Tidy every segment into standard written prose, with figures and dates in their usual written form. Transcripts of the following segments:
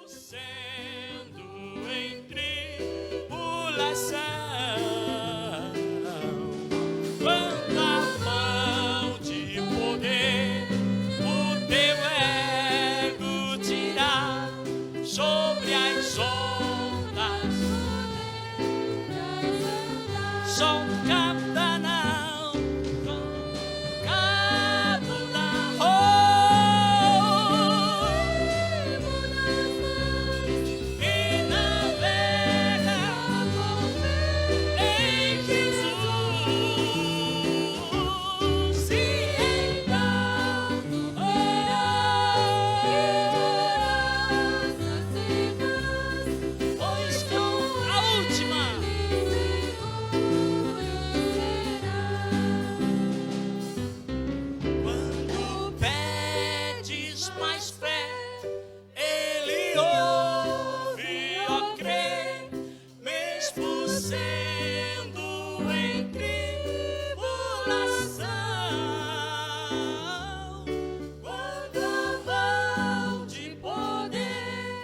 Sendo em tribulação, quando a mão de poder o teu ego tirar sobre as ondas, só um cabanal, cabo da e navega em Jesus, e então pois com a última quando pedes mais fé, Ele ouve, ó crê, mesmo sendo em tribulação. Quando a mão de poder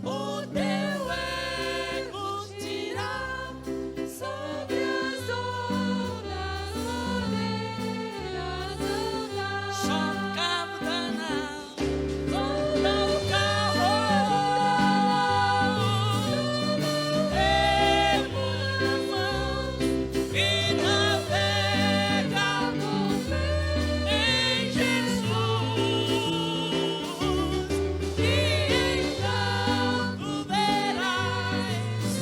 o teu ego tirar sobre as ondas poderás andar. Só cabanal, volta o carro, e navega em Jesus, e então tu verás,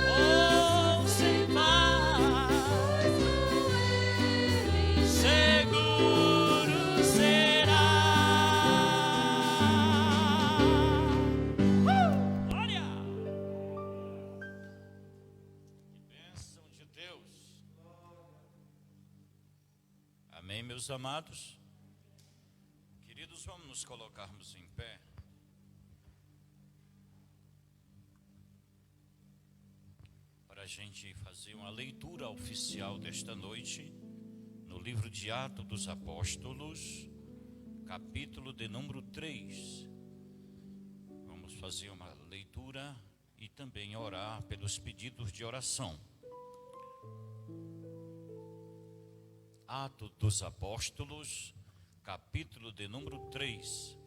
ou sem paz, seguro será. Glória! Que bênção de Deus. Amém, meus amados? Queridos, vamos nos colocarmos em pé. Para a gente fazer uma leitura oficial desta noite, no livro de Atos dos Apóstolos, capítulo de número 3. Vamos fazer uma leitura e também orar pelos pedidos de oração. Atos dos Apóstolos, capítulo de número 3.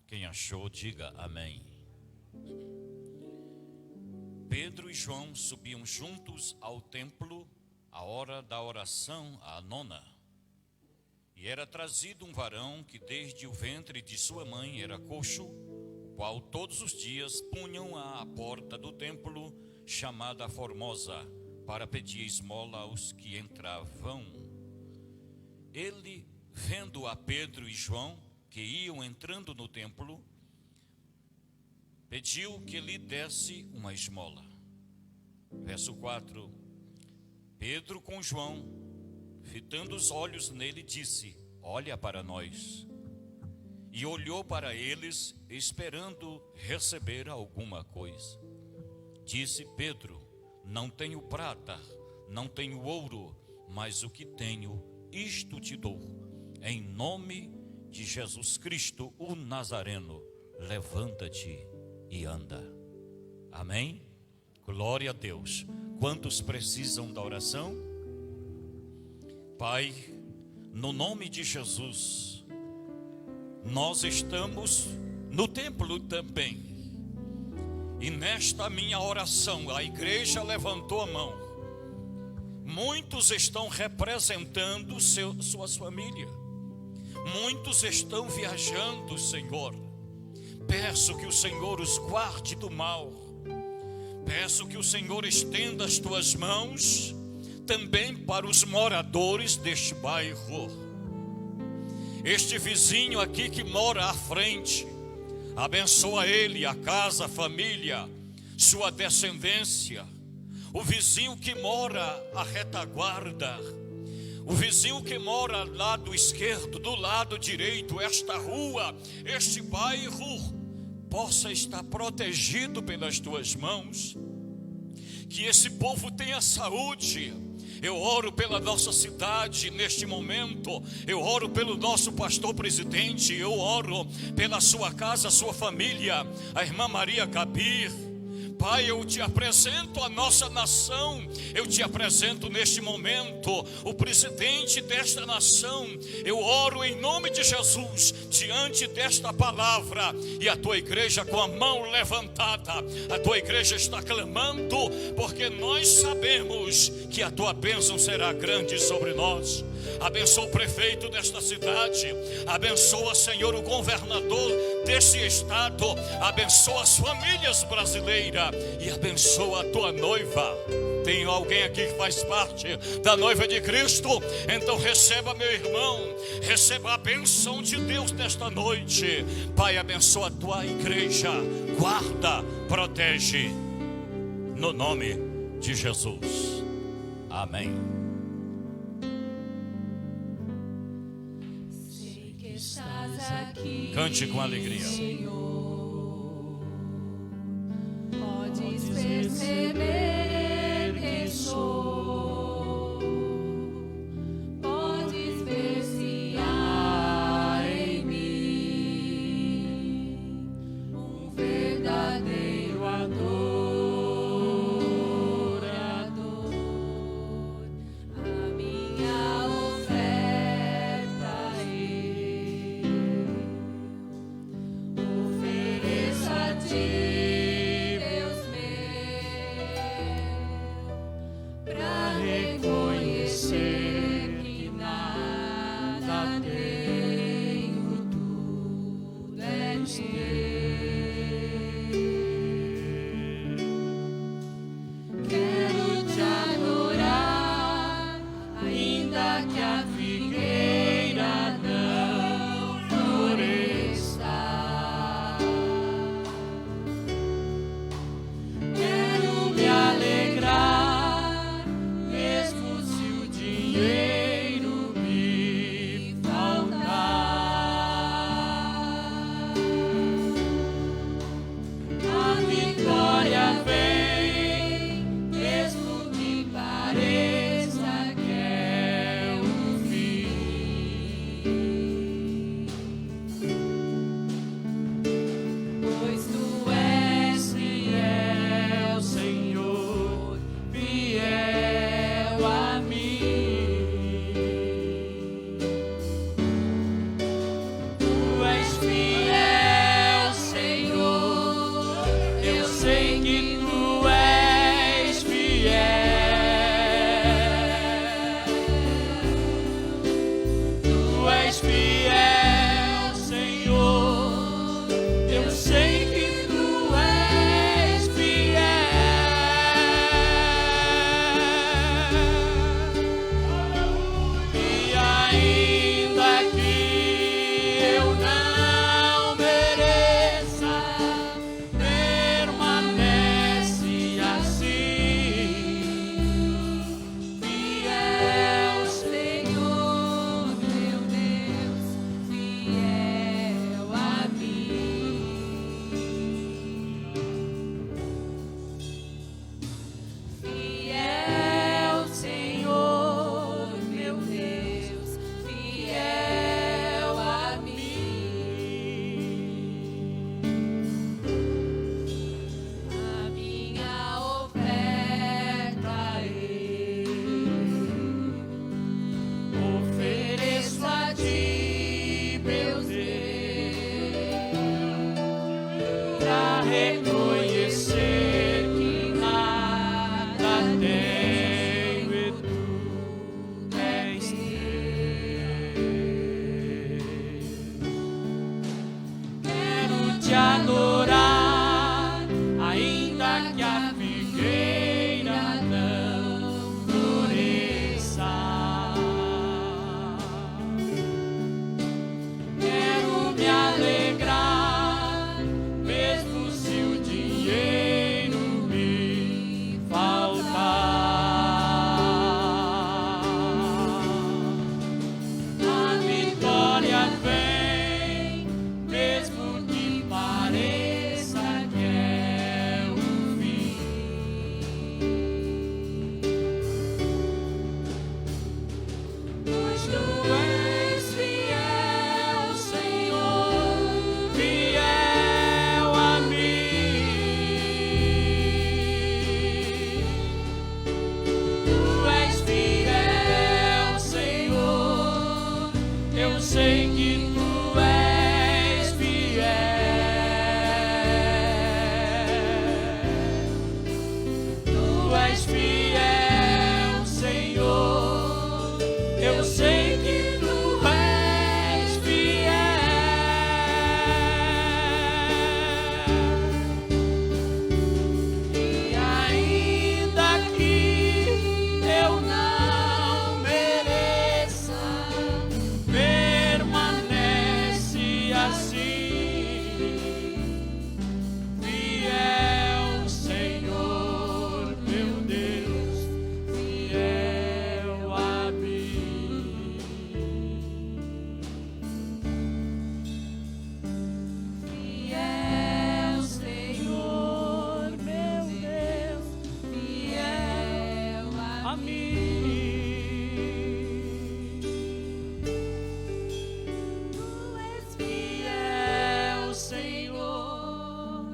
Quem achou, diga amém. Pedro e João subiam juntos ao templo à hora da oração, à nona. E era trazido um varão que desde o ventre de sua mãe era coxo, o qual todos os dias punham à porta do templo, chamada Formosa, para pedir esmola aos que entravam. Ele, vendo a Pedro e João, que iam entrando no templo, pediu que lhe desse uma esmola. Verso 4. Pedro com João, fitando os olhos nele, disse: olha para nós. E olhou para eles, esperando receber alguma coisa. Disse Pedro: não tenho prata, não tenho ouro, mas o que tenho, isto te dou. Em nome de Jesus Cristo, o Nazareno, levanta-te e anda. Amém? Glória a Deus. Quantos precisam da oração? Pai, no nome de Jesus, nós estamos no templo também. E nesta minha oração, a igreja levantou a mão. Muitos estão representando suas famílias. Muitos estão viajando, Senhor. Peço que o Senhor os guarde do mal. Peço que o Senhor estenda as tuas mãos também para os moradores deste bairro. Este vizinho aqui que mora à frente, abençoa ele, a casa, a família, sua descendência. O vizinho que mora à retaguarda, o vizinho que mora do lado esquerdo, do lado direito, esta rua, este bairro, possa estar protegido pelas tuas mãos. Que esse povo tenha saúde, Eu oro pela nossa cidade neste momento. Eu oro pelo nosso pastor presidente. Eu oro pela sua casa, sua família, a irmã Maria Kabir. Pai, eu te apresento a nossa nação, eu te apresento neste momento o presidente desta nação. Eu oro em nome de Jesus, diante desta palavra, e a tua igreja com a mão levantada, a tua igreja está clamando, porque nós sabemos que a tua bênção será grande sobre nós. Abençoa o prefeito desta cidade, abençoa, Senhor, o governador desse estado, abençoa as famílias brasileiras e abençoa a tua noiva. Tem alguém aqui que faz parte da noiva de Cristo? Então receba, meu irmão, receba a bênção de Deus nesta noite. Pai, abençoa a tua igreja, guarda, protege, no nome de Jesus. Amém. Cante com alegria. Senhor, podes perceber quem sou, podes ver se há em mim um verdadeiro adorador. A minha oferta ofereço a ti, Deus meu, pra reconhecer que nada tenho, tudo é teu. Quero te adorar, ainda que a figueira não floresça. Quero me alegrar, mesmo se o dinheiro me faltar. A vitória vem, mesmo que pareça que é o fim. Pois tu és fiel, Senhor, fiel a mim. Tu és fiel, Senhor, eu sei que tu és fiel. Tu és fiel, Senhor, eu sei que tu és fiel. E ainda que eu não mereça, permanece assim. Fiel, Senhor, meu Deus, sei que tu és fiel. Tu és fiel, Senhor. Eu sei que tu és fiel. E ainda que eu não mereça, permanece assim, fiel, Senhor, meu Deus, fiel a mim. Fiel, Senhor, meu Deus, fiel A a mim. Tu és fiel, Senhor.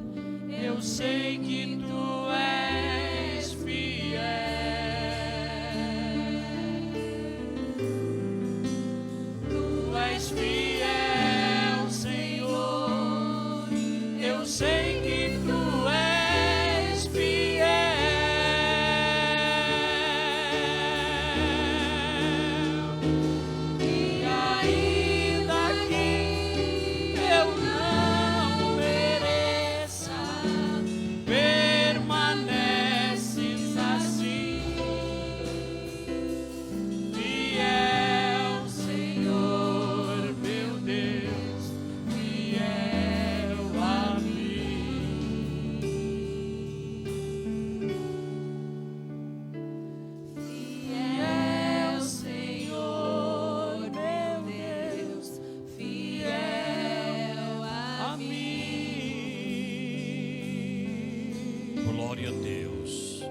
Eu sei que tu és fiel. Tu és fiel, Senhor. Eu sei que tu és fiel. E ainda que eu não mereça, permaneces assim, fiel, Senhor, meu Deus, fiel a mim. Fiel, Senhor, meu Deus, fiel a A mim. mim. Glória a Deus.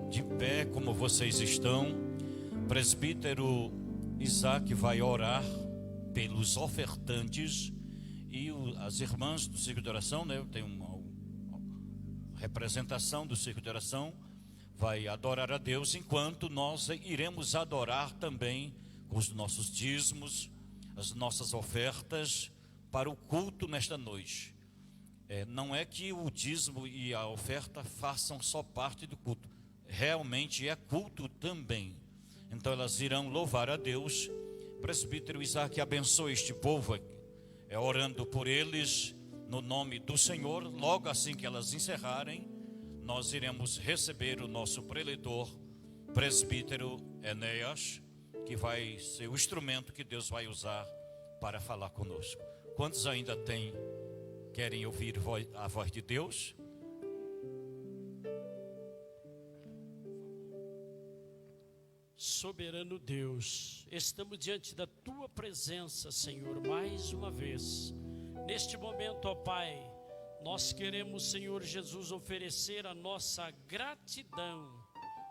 De pé como vocês estão, presbítero Isaac vai orar pelos ofertantes e as irmãs do Círculo de Oração, né? Tem uma representação do Círculo de Oração, vai adorar a Deus, enquanto nós iremos adorar também com os nossos dízimos, as nossas ofertas para o culto nesta noite. Não é que o dízimo e a oferta façam só parte do culto, realmente é culto também. Então elas irão louvar a Deus. Presbítero Isaac abençoe este povo, orando por eles no nome do Senhor. Logo assim que elas encerrarem, nós iremos receber o nosso preletor, presbítero Enéas, que vai ser o instrumento que Deus vai usar para falar conosco. Quantos ainda querem ouvir a voz de Deus? Soberano Deus, estamos diante da Tua presença, Senhor, mais uma vez. Neste momento, ó Pai, nós queremos, Senhor Jesus, oferecer a nossa gratidão,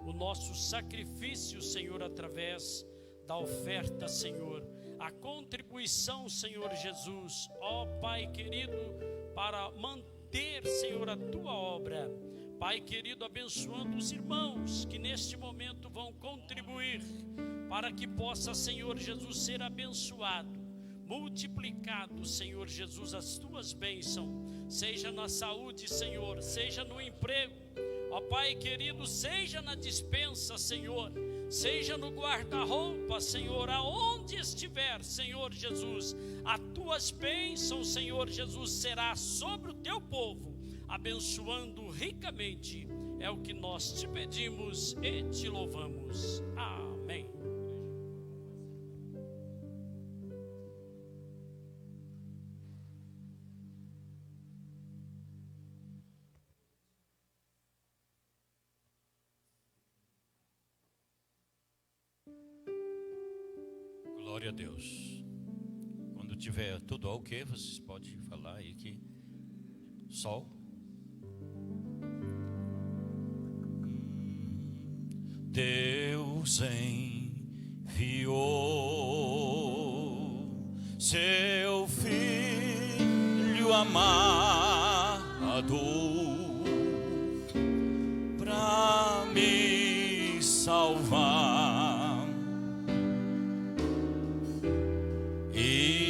o nosso sacrifício, Senhor, através da oferta, Senhor, a contribuição, Senhor Jesus, ó Pai querido, para manter, Senhor, a Tua obra. Pai querido, abençoando os irmãos que neste momento vão contribuir para que possa, Senhor Jesus, ser abençoado, multiplicado, Senhor Jesus, as Tuas bênçãos, seja na saúde, Senhor, seja no emprego, ó Pai querido, seja na despensa, Senhor, seja no guarda-roupa, Senhor, aonde estiver, Senhor Jesus, as Tuas bênçãos, Senhor Jesus, será sobre o Teu povo, abençoando ricamente, é o que nós te pedimos e te louvamos. Amém. Glória a Deus. Quando tiver tudo ok, vocês podem falar aí que sol. Deus enviou seu Filho amado para me salvar. E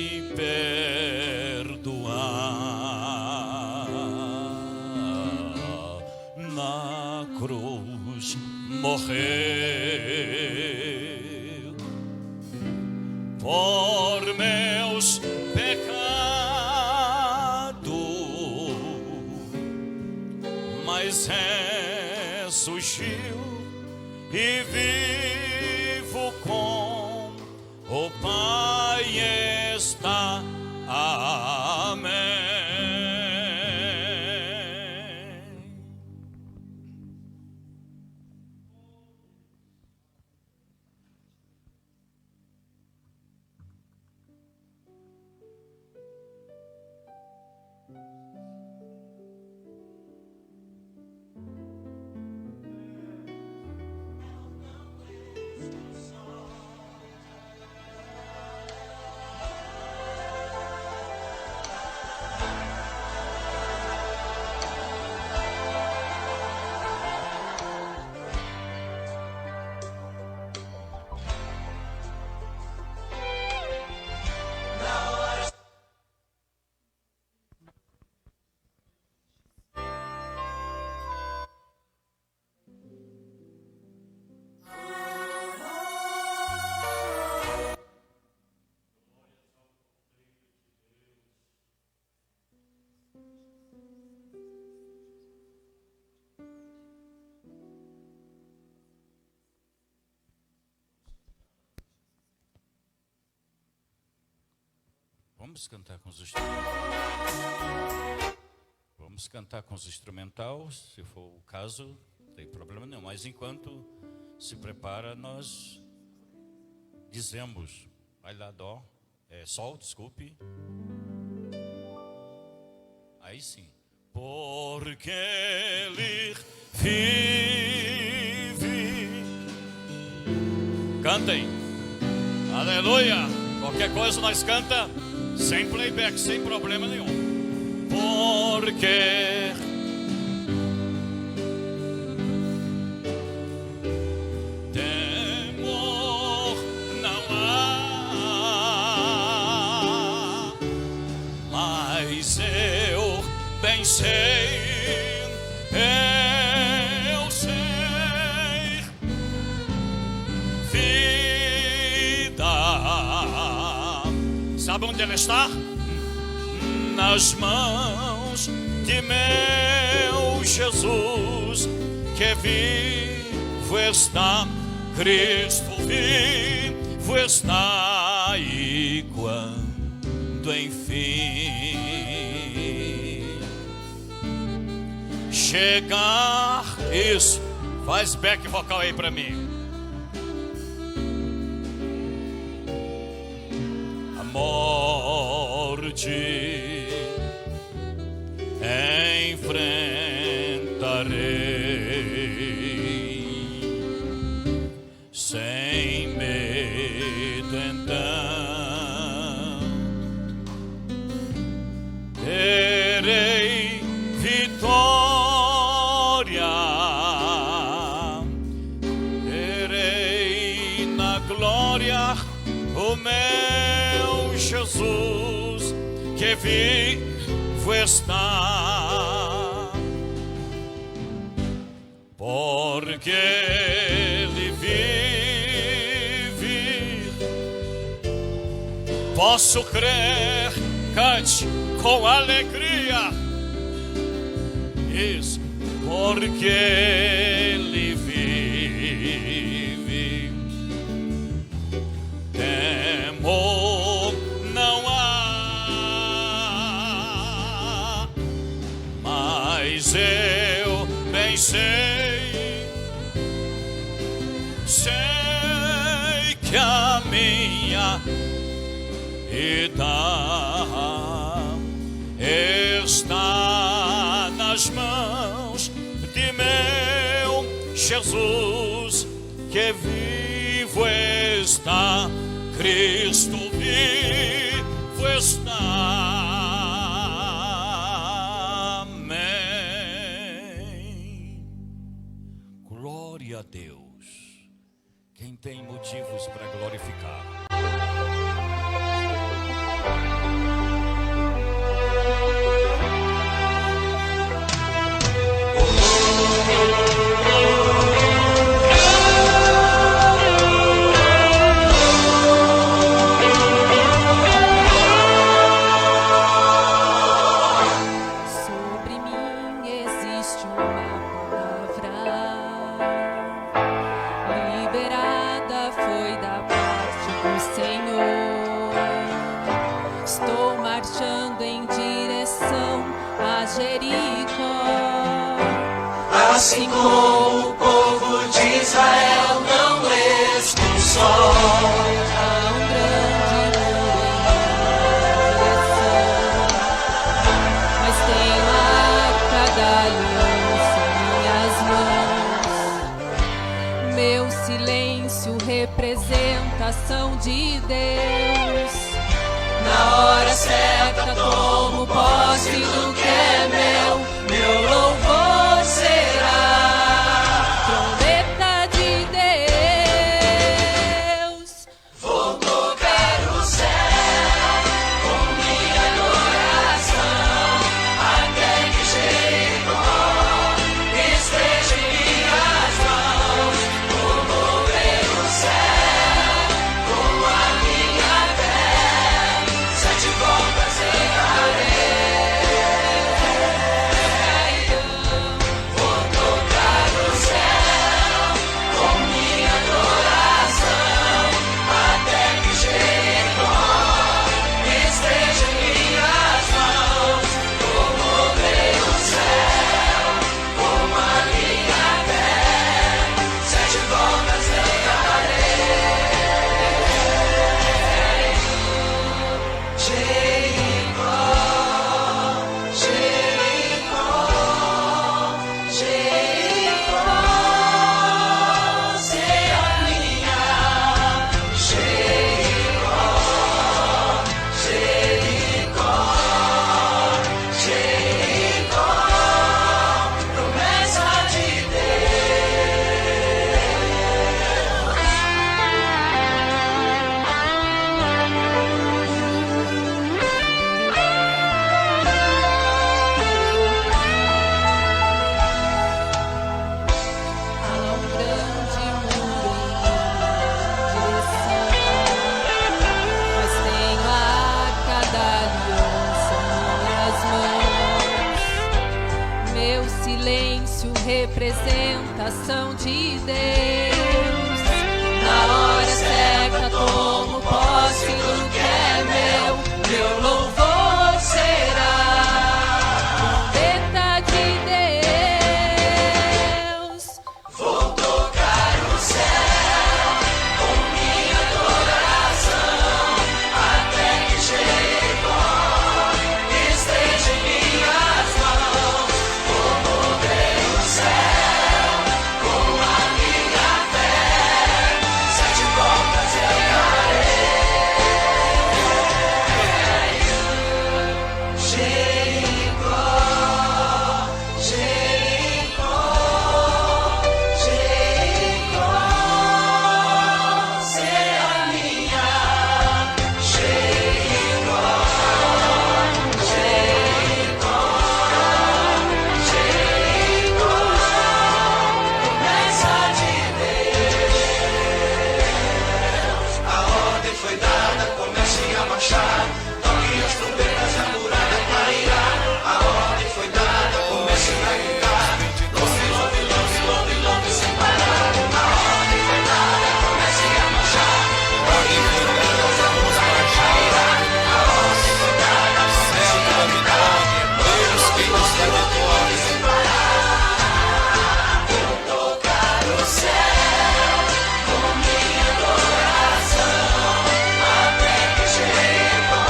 e vivo com o Pai está. Amém. Vamos cantar com os instrumentais. Vamos cantar com os instrumentais, se for o caso, não tem problema nenhum. Mas enquanto se prepara, nós dizemos, vai lá, dó, sol, desculpe. Aí sim. Porque ele vive. Cantem. Aleluia. Qualquer coisa nós canta sem playback, sem problema nenhum. Porque temor não há, mas eu bem sei, eu sei, vida. Sabe onde ela está? Nas mãos de meu Jesus, que vivo está, Cristo vivo está, e quando enfim chegar, isso, faz back vocal aí pra mim. A morte enfrentarei sem medo, então terei vitória, terei na glória o meu Jesus, que vivo está, porque ele vive. Posso crer, cante com alegria. Isso, porque ele vive. Temor não há, mas eu bem sei, sei que a minha vida está nas mãos de meu Jesus, que vivo está, Cristo vivo está. Amém. Glória a Deus. Quem tem motivos para glorificar? Sobre mim existe uma palavra, vou marchando em direção a Jericó. Assim como o povo de Israel não expulsou. Há um grande muro em minha direção, mas tenho a arca da aliança em minhas mãos. Meu silêncio representa a ação de Deus. Na hora certa tomo posse do que é meu louvor será trombeta de Deus. Vou tocar o céu com minha adoração, até que Jericó esteja em minhas mãos. Vou mover o céu com a minha fé, 7 voltas em vou tocar o céu com minha adoração, até que Jericó esteja em minhas mãos. Vou mover o céu com a minha fé, 7 voltas em Jericó, Jericó, Jericó, será minha. Jericó, Jericó, Jericó, promessa de Há um grande muro em minha direção, mas tenho a arca da aliança em minhas mãos. Meu silêncio representa a ação de Deus. Na hora certa tomo posse do que é meu louvor será trombeta de Deus. Vou tocar o céu com minha adoração, até que Jericó esteja em minhas mãos. Vou mover o céu com a minha fé, 7 voltas em Jericó, Jericó, Jericó, será minha. Jericó, Jericó, Jericó, promessa de Deus. A ordem foi dada, comece a marchar. Toquem as trombetas, a muralha cairá. A ordem foi dada, comece a gritar. Louve, louve, louve, louve, louve sem parar. A ordem foi dada, comece a marchar. Toquem as trombetas, a muralha cairá. A ordem foi dada, comece a gritar. Deus que nos deu a ordem sem parar. Vou tocar o céu com minha adoração, até que Jericó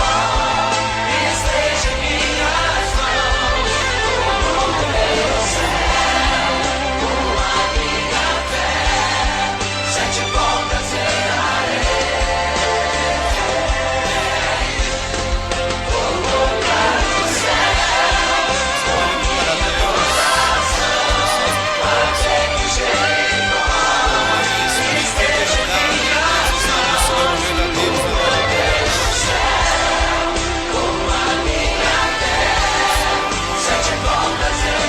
esteja em minhas mãos. Vou mover o céu com a minha fé, 7 voltas em vou tocar o céu com minha adoração, até que Jericó esteja em minhas mãos. Vou mover o céu com a minha fé, 7 voltas em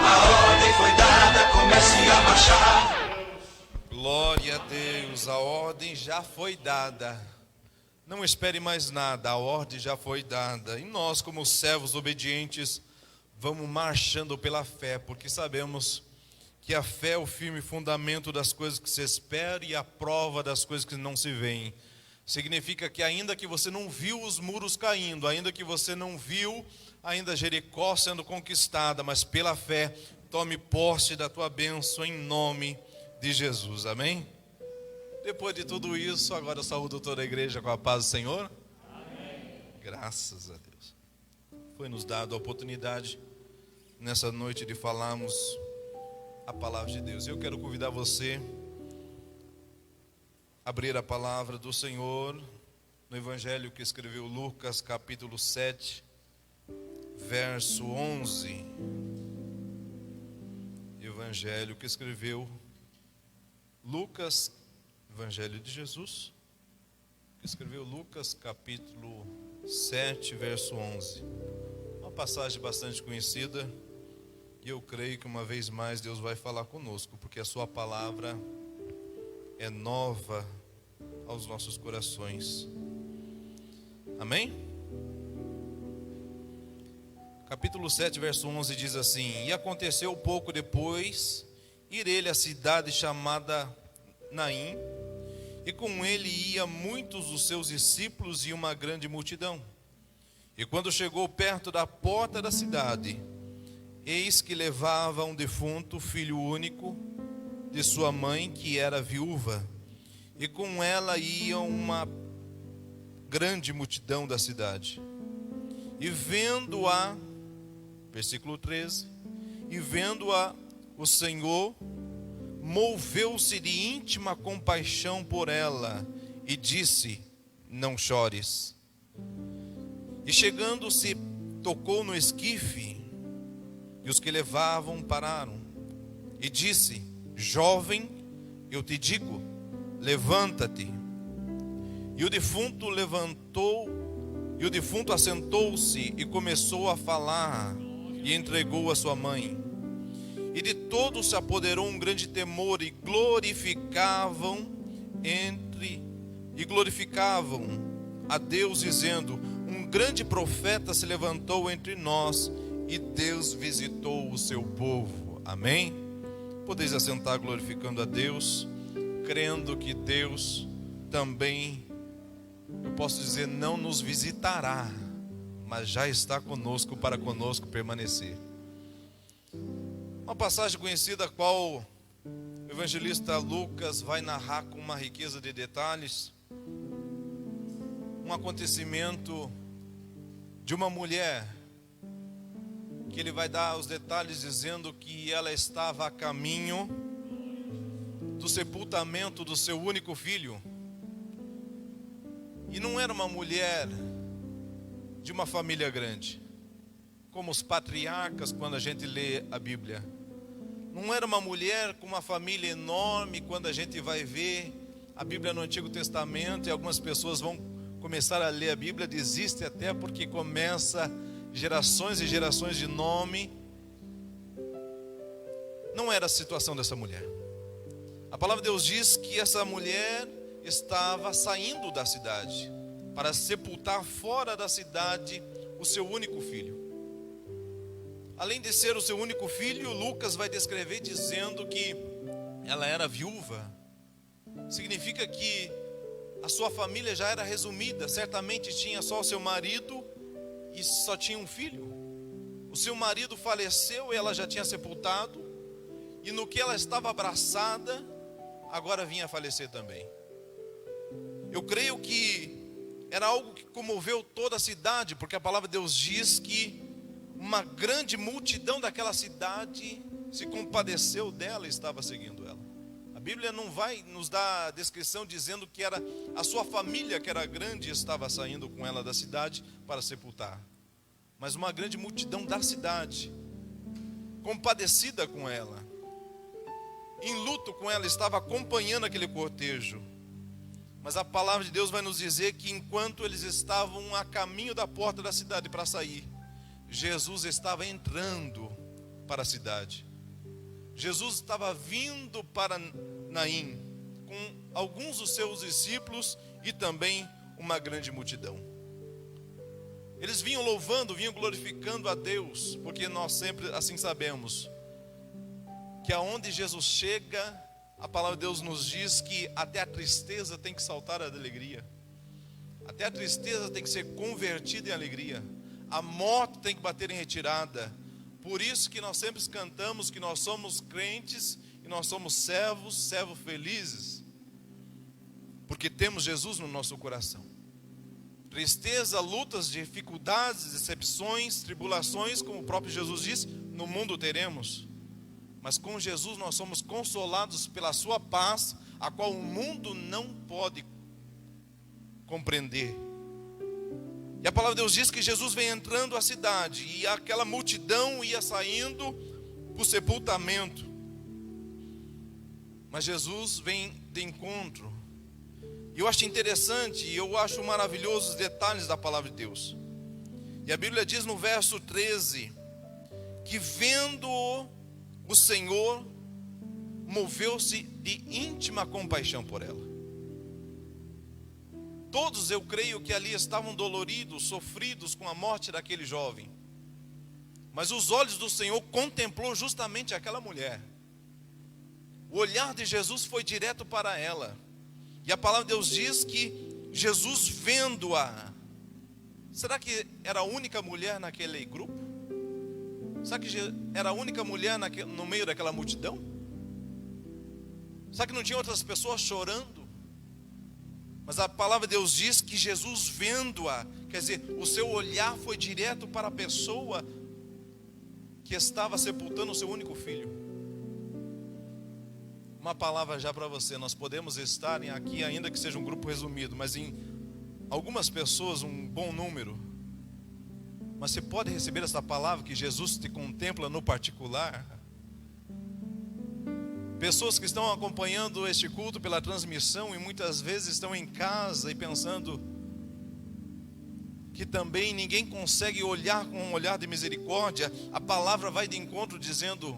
A ordem foi dada, comece a marchar. Glória a Deus, a ordem já foi dada. Não espere mais nada, a ordem já foi dada. E nós, como servos obedientes, vamos marchando pela fé, porque sabemos que a fé é o firme fundamento das coisas que se espera e a prova das coisas que não se veem. Significa que ainda que você não viu os muros caindo, ainda que você não viu ainda Jericó sendo conquistada, mas pela fé, tome posse da tua bênção em nome de Jesus, amém? Depois de tudo isso, agora eu saúdo toda a igreja com a paz do Senhor. Amém. Graças a Deus. Foi nos dado a oportunidade nessa noite de falarmos a palavra de Deus. Eu quero convidar você a abrir a palavra do Senhor no Evangelho que escreveu Lucas, capítulo 7, verso 11. Evangelho que escreveu Lucas, Evangelho de Jesus, que escreveu Lucas, capítulo 7, verso 11. Uma passagem bastante conhecida. E eu creio que uma vez mais Deus vai falar conosco, porque a sua palavra é nova aos nossos corações. Amém? Capítulo 7, verso 11 diz assim: E aconteceu pouco depois, ir ele à cidade chamada Naim, e com ele ia muitos dos seus discípulos e uma grande multidão. E quando chegou perto da porta da cidade, eis que levava um defunto, filho único de sua mãe, que era viúva, e com ela ia uma grande multidão da cidade. E vendo-a, versículo 13, e vendo-a, o Senhor moveu-se de íntima compaixão por ela, e disse: não chores. E chegando-se, tocou no esquife, e os que levavam pararam, e disse: jovem, eu te digo, levanta-te. E o defunto levantou, e o defunto assentou-se e começou a falar, e entregou a sua mãe. E de todos se apoderou um grande temor, e glorificavam a Deus, dizendo: um grande profeta se levantou entre nós, e Deus visitou o seu povo. Amém? Podeis assentar glorificando a Deus, crendo que Deus também, eu posso dizer, não nos visitará, mas já está conosco para conosco permanecer. Uma passagem conhecida a qual o evangelista Lucas vai narrar com uma riqueza de detalhes, um acontecimento de uma mulher, que ele vai dar os detalhes dizendo que ela estava a caminho do sepultamento do seu único filho. E não era uma mulher de uma família grande, como os patriarcas quando a gente lê a Bíblia. Não era uma mulher com uma família enorme, quando a gente vai ver a Bíblia no Antigo Testamento, e algumas pessoas vão começar a ler a Bíblia, desiste até porque começa gerações e gerações de nome. Não era a situação dessa mulher. A palavra de Deus diz que essa mulher estava saindo da cidade para sepultar fora da cidade o seu único filho. Além de ser o seu único filho, Lucas vai descrever dizendo que ela era viúva. Significa que a sua família já era resumida. Certamente tinha só o seu marido e só tinha um filho. O seu marido faleceu e ela já tinha sepultado, e no que ela estava abraçada, agora vinha a falecer também. Eu creio que era algo que comoveu toda a cidade, porque a palavra de Deus diz que uma grande multidão daquela cidade se compadeceu dela e estava seguindo ela. A Bíblia não vai nos dar a descrição dizendo que era a sua família, que era grande, estava saindo com ela da cidade para sepultar, mas uma grande multidão da cidade, compadecida com ela, em luto com ela, estava acompanhando aquele cortejo. Mas a palavra de Deus vai nos dizer que enquanto eles estavam a caminho da porta da cidade para sair, Jesus estava entrando para a cidade. Jesus estava vindo para Naim com alguns dos seus discípulos e também uma grande multidão. Eles vinham louvando, vinham glorificando a Deus, porque nós sempre assim sabemos. que aonde Jesus chega, a palavra de Deus nos diz que até a tristeza tem que saltar de alegria. Até a tristeza tem que ser convertida em alegria. A morte tem que bater em retirada. Por isso que nós sempre cantamos que nós somos crentes e nós somos servos felizes. Porque temos Jesus no nosso coração. Tristeza, lutas, dificuldades, decepções, tribulações, como o próprio Jesus disse, no mundo teremos. Mas com Jesus nós somos consolados pela sua paz, a qual o mundo não pode compreender. E a palavra de Deus diz que Jesus vem entrando a cidade, e aquela multidão ia saindo para o sepultamento. Mas Jesus vem de encontro. E eu acho interessante, e eu acho maravilhoso os detalhes da palavra de Deus. E a Bíblia diz no verso 13, que vendo o Senhor, moveu-se de íntima compaixão por ela. Todos, eu creio que ali estavam doloridos, sofridos com a morte daquele jovem. Mas os olhos do Senhor contemplou justamente aquela mulher. O olhar de Jesus foi direto para ela. E a palavra de Deus diz que Jesus vendo-a. Será que era a única mulher naquele grupo? Será que era a única mulher no meio daquela multidão? Será que não tinha outras pessoas chorando? Mas a palavra de Deus diz que Jesus vendo-a, quer dizer, o seu olhar foi direto para a pessoa que estava sepultando o seu único filho. Uma palavra já para você, nós podemos estar aqui, ainda que seja um grupo resumido, mas em algumas pessoas, um bom número. Mas você pode receber essa palavra que Jesus te contempla no particular. Pessoas que estão acompanhando este culto pela transmissão e muitas vezes estão em casa e pensando que também ninguém consegue olhar com um olhar de misericórdia. A palavra vai de encontro dizendo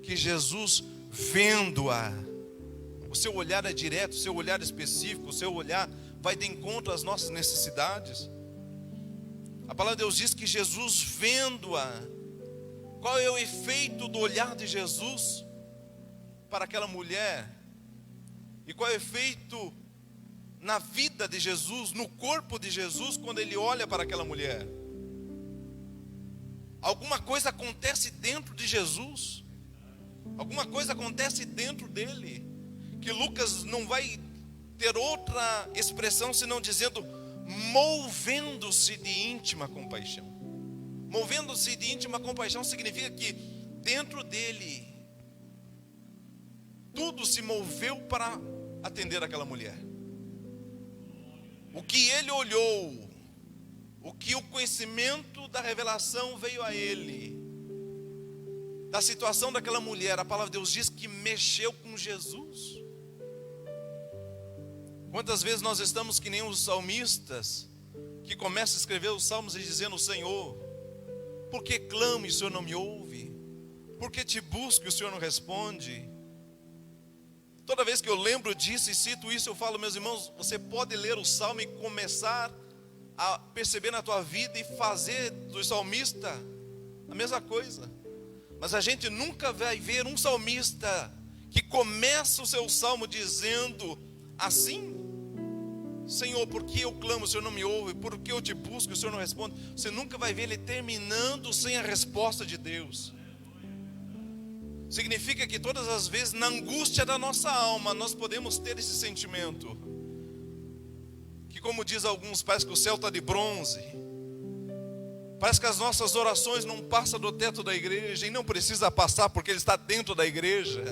que Jesus vendo-a, o seu olhar é direto, o seu olhar é específico, o seu olhar vai de encontro às nossas necessidades. A palavra de Deus diz que Jesus vendo-a, qual é o efeito do olhar de Jesus para aquela mulher? E qual é o efeito na vida de Jesus, no corpo de Jesus, quando ele olha para aquela mulher? Alguma coisa acontece dentro de Jesus, alguma coisa acontece dentro dele, que Lucas não vai ter outra expressão senão dizendo movendo-se de íntima compaixão. Movendo-se de íntima compaixão significa que dentro dele tudo se moveu para atender aquela mulher. O que ele olhou, o que o conhecimento da revelação veio a ele, da situação daquela mulher, a palavra de Deus diz que mexeu com Jesus. Quantas vezes nós estamos que nem os salmistas, que começam a escrever os salmos e dizendo: Senhor, por que clamo e o Senhor não me ouve? Por que te busco e o Senhor não responde? Toda vez que eu lembro disso e cito isso, eu falo: meus irmãos, você pode ler o salmo e começar a perceber na tua vida e fazer do salmista a mesma coisa. Mas a gente nunca vai ver um salmista que começa o seu salmo dizendo assim: Senhor, por que eu clamo, o Senhor não me ouve? Por que eu te busco, o Senhor não responde? Você nunca vai ver ele terminando sem a resposta de Deus. Significa que todas as vezes, na angústia da nossa alma, nós podemos ter esse sentimento, que como diz alguns, parece que o céu está de bronze, parece que as nossas orações não passam do teto da igreja, e não precisa passar porque ele está dentro da igreja.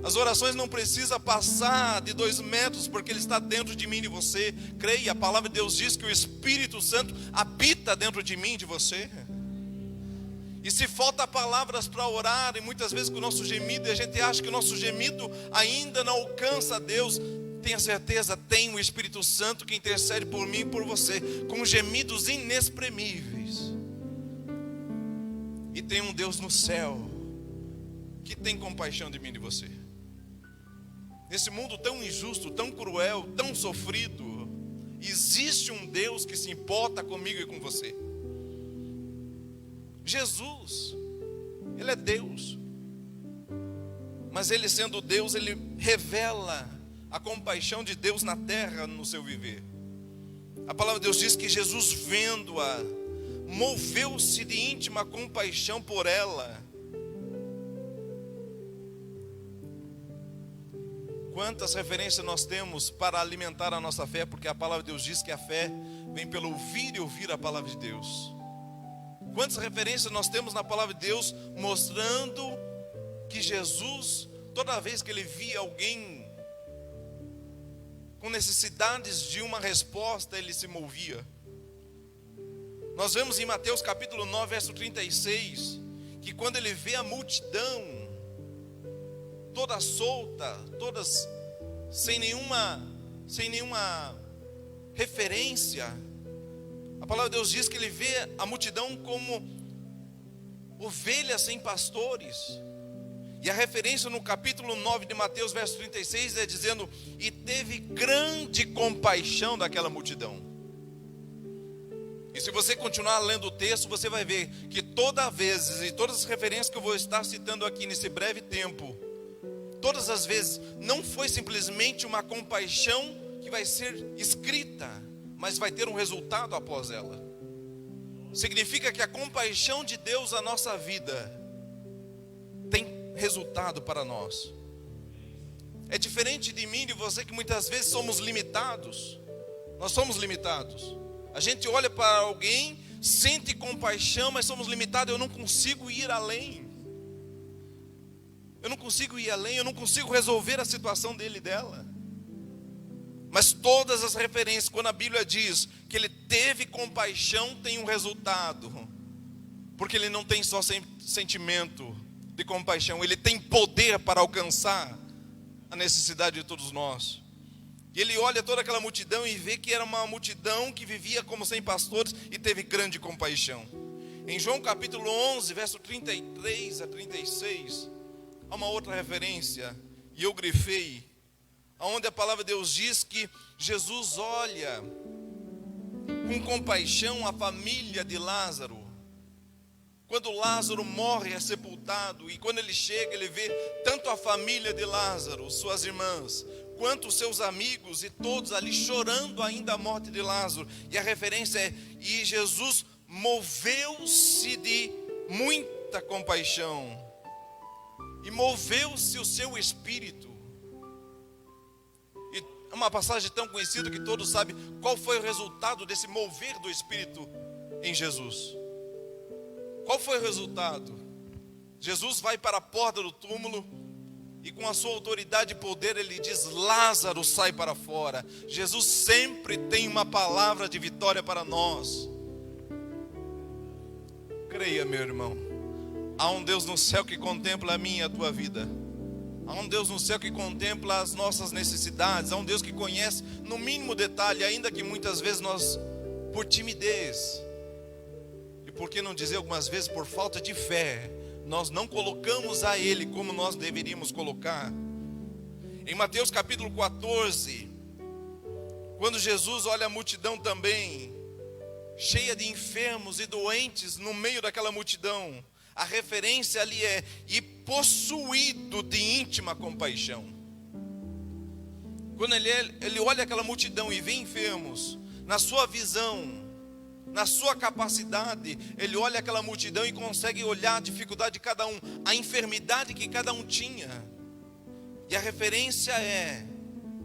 As orações não precisam passar de 2 metros, porque ele está dentro de mim e de você. Creia, a palavra de Deus diz que o Espírito Santo habita dentro de mim e de você. E se falta palavras para orar, e muitas vezes com o nosso gemido, e a gente acha que o nosso gemido ainda não alcança a Deus, tenha certeza, tem o Espírito Santo que intercede por mim e por você, com gemidos inexprimíveis. E tem um Deus no céu que tem compaixão de mim e de você. Nesse mundo tão injusto, tão cruel, tão sofrido, existe um Deus que se importa comigo e com você. Jesus, Ele é Deus. Mas ele, sendo Deus, ele revela a compaixão de Deus na terra, no seu viver. A palavra de Deus diz que Jesus, vendo-a, moveu-se de íntima compaixão por ela. Quantas referências nós temos para alimentar a nossa fé, porque a palavra de Deus diz que a fé vem pelo ouvir e ouvir a palavra de Deus. Quantas referências nós temos na palavra de Deus mostrando que Jesus, toda vez que ele via alguém com necessidades de uma resposta, ele se movia. Nós vemos em Mateus capítulo 9, verso 36, que quando ele vê a multidão toda solta, todas sem nenhuma referência, a palavra de Deus diz que ele vê a multidão como ovelhas sem pastores. E a referência no capítulo 9 de Mateus, verso 36, é dizendo: e teve grande compaixão daquela multidão. E se você continuar lendo o texto, você vai ver que toda vez, e todas as referências que eu vou estar citando aqui nesse breve tempo, todas as vezes, não foi simplesmente uma compaixão que vai ser escrita, mas vai ter um resultado após ela. Significa que a compaixão de Deus na nossa vida tem resultado para nós. É diferente de mim e de você, que muitas vezes somos limitados. Nós somos limitados. A gente olha para alguém, sente compaixão, mas somos limitados. Eu não consigo ir além. Eu não consigo ir além, eu não consigo resolver a situação dele e dela. Mas todas as referências, quando a Bíblia diz que ele teve compaixão, tem um resultado. Porque ele não tem só sentimento de compaixão, ele tem poder para alcançar a necessidade de todos nós. E ele olha toda aquela multidão e vê que era uma multidão que vivia como sem pastores, e teve grande compaixão. Em João capítulo 11, verso 33 a 36, há uma outra referência, e eu grifei, onde a palavra de Deus diz que Jesus olha com compaixão a família de Lázaro. Quando Lázaro morre, é sepultado, e quando ele chega, ele vê tanto a família de Lázaro, suas irmãs, quanto os seus amigos, e todos ali chorando ainda a morte de Lázaro. E a referência é: e Jesus moveu-se de muita compaixão, e moveu-se o seu espírito. E é uma passagem tão conhecida que todos sabem qual foi o resultado desse mover do espírito em Jesus. Qual foi o resultado? Jesus vai para a porta do túmulo e, com a sua autoridade e poder, ele diz: Lázaro, sai para fora. Jesus sempre tem uma palavra de vitória para nós. Creia, meu irmão, há um Deus no céu que contempla a minha e a tua vida. Há um Deus no céu que contempla as nossas necessidades. Há um Deus que conhece no mínimo detalhe, ainda que muitas vezes nós, por timidez, por que não dizer algumas vezes por falta de fé, nós não colocamos a Ele como nós deveríamos colocar. Em Mateus capítulo 14, quando Jesus olha a multidão também, cheia de enfermos e doentes no meio daquela multidão, a referência ali é: e possuído de íntima compaixão. Quando ele olha aquela multidão e vê enfermos, na sua visão, na sua capacidade, ele olha aquela multidão e consegue olhar a dificuldade de cada um, a enfermidade que cada um tinha. E a referência é,